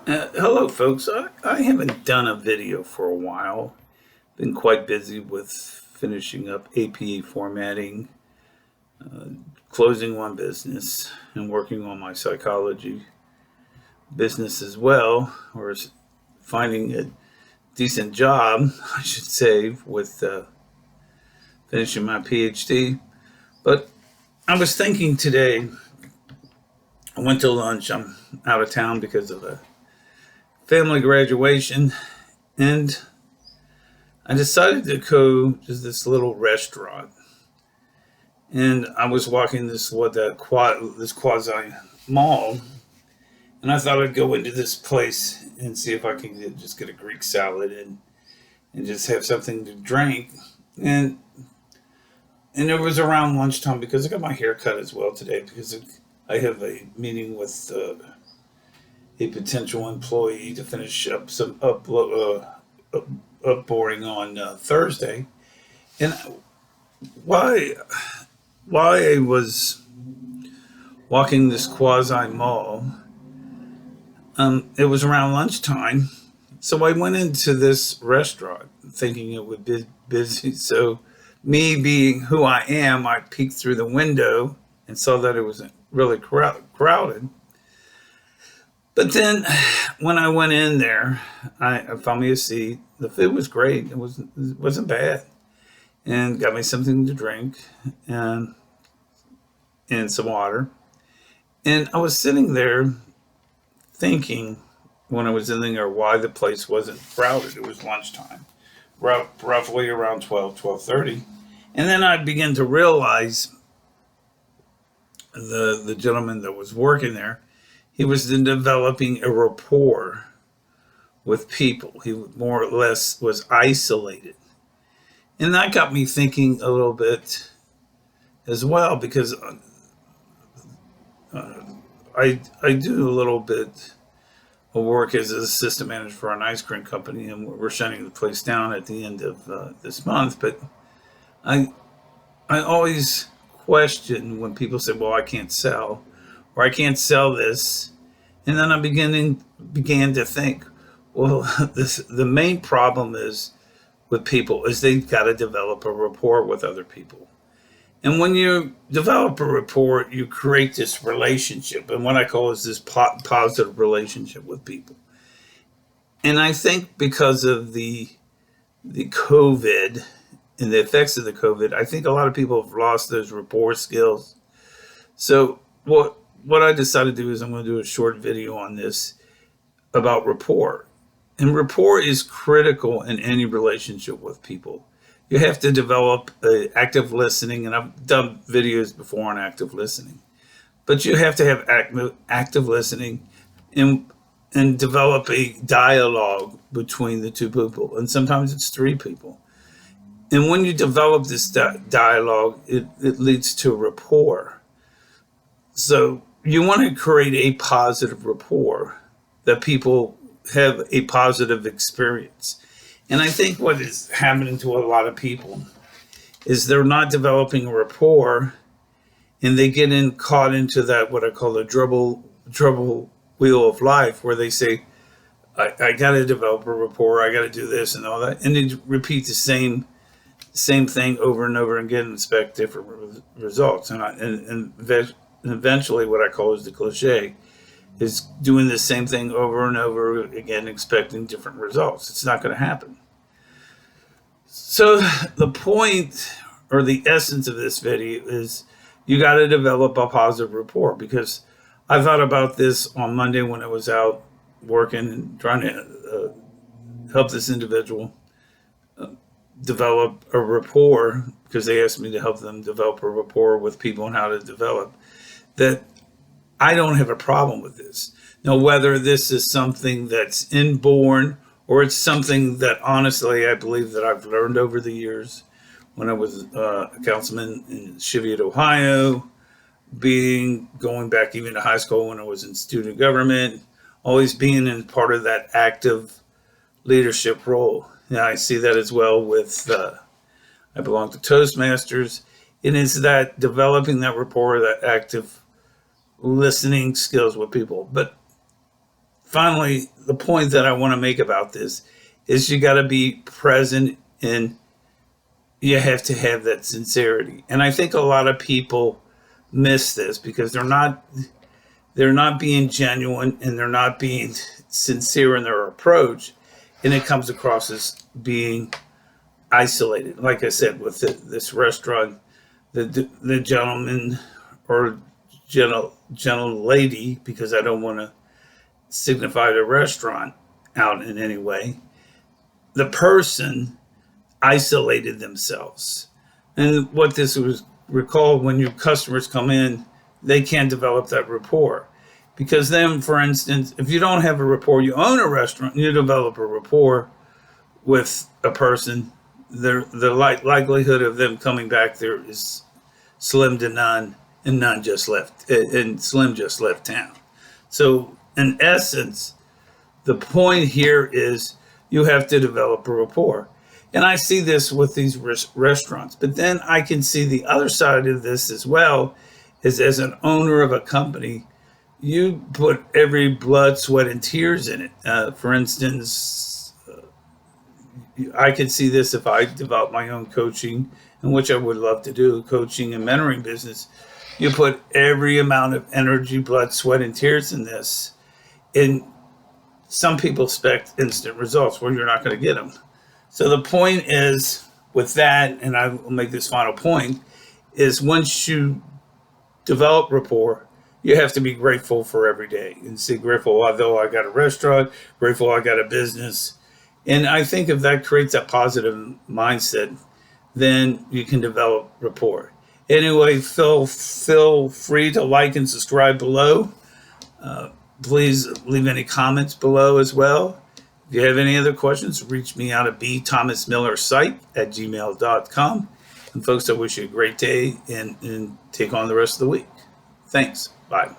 Hello, folks. I haven't done a video for a while. Been quite busy with finishing up APA formatting, closing one business, and working on my psychology business as well, or finding a decent job, I should say, with finishing my PhD. But I was thinking today, I went to lunch. I'm out of town because of a family graduation, and I decided to go to this little restaurant, and I was walking this quasi mall, and I thought I'd go into this place and see if I can just get a Greek salad and just have something to drink, and it was around lunchtime because I got my hair cut as well today because I have a meeting with a potential employee to finish up some upboarding on Thursday, and why I was walking this quasi mall, it was around lunchtime. So I went into this restaurant thinking it would be busy. So, me being who I am, I peeked through the window and saw that it was really crowded. But then when I went in there, I found me a seat. The food was great, it wasn't bad. And got me something to drink and some water. And I was sitting there thinking when I was in there why the place wasn't crowded. It was lunchtime, roughly around 12:30. And then I began to realize the gentleman that was working there, he was developing a rapport with people. He more or less was isolated. And that got me thinking a little bit as well because I do a little bit of work as an assistant manager for an ice cream company, and we're shutting the place down at the end of this month. But I I always question when people say, "Well, I can't sell," or "I can't sell this," and then began to think, well, the main problem is with people is they've got to develop a rapport with other people. And when you develop a rapport, you create this relationship, and what I call is this positive relationship with people. And I think because of the COVID and the effects of the COVID, I think a lot of people have lost those rapport skills. So what I decided to do is I'm going to do a short video on this about rapport. And rapport is critical in any relationship with people. You have to develop active listening, and I've done videos before on active listening. But you have to have active listening and develop a dialogue between the two people, and sometimes it's three people. And when you develop this dialogue, it leads to rapport. So you want to create a positive rapport that people have a positive experience. And I think what is happening to a lot of people is they're not developing a rapport, and they get caught into that what I call the trouble wheel of life, where they say, I got to develop a rapport, I got to do this and all that, and they repeat the same thing over and over again and expect different results. And eventually, what I call is the cliche, is doing the same thing over and over again, expecting different results. It's not going to happen. So the point or the essence of this video is you got to develop a positive rapport, because I thought about this on Monday when I was out working and trying to help this individual develop a rapport, because they asked me to help them develop a rapport with people and how to develop that. I don't have a problem with this. Now, whether this is something that's inborn or it's something that honestly I believe that I've learned over the years when I was a councilman in Cheviot, Ohio, going back even to high school when I was in student government, always being in part of that active leadership role. Now, I see that as well with, I belong to Toastmasters. It is that developing that rapport, that active listening skills with people. But finally, the point that I want to make about this is you got to be present and you have to have that sincerity. And I think a lot of people miss this because they're not being genuine and they're not being sincere in their approach, and it comes across as being isolated. Like I said, with this restaurant, the gentleman or gentle lady, because I don't want to signify the restaurant out in any way, the person isolated themselves. And what this was, recall when your customers come in, they can't develop that rapport. Because then, for instance, if you don't have a rapport, you own a restaurant, you develop a rapport with a person, the likelihood of them coming back there is slim to none, and Slim just left town. So, in essence, the point here is you have to develop a rapport. And I see this with these restaurants, but then I can see the other side of this as well, is as an owner of a company, you put every blood, sweat, and tears in it. For instance, I could see this if I develop my own coaching, and which I would love to do, coaching and mentoring business. You put every amount of energy, blood, sweat, and tears in this. And some people expect instant results. Well, you're not going to get them. So the point is with that, and I will make this final point, is once you develop rapport, you have to be grateful for every day and say grateful, although I got a restaurant, grateful I got a business. And I think if that creates a positive mindset, then you can develop rapport. Anyway, feel free to like and subscribe below. Please leave any comments below as well. If you have any other questions, reach me out at bthomasmillersite@gmail.com. And folks, I wish you a great day and take on the rest of the week. Thanks. Bye.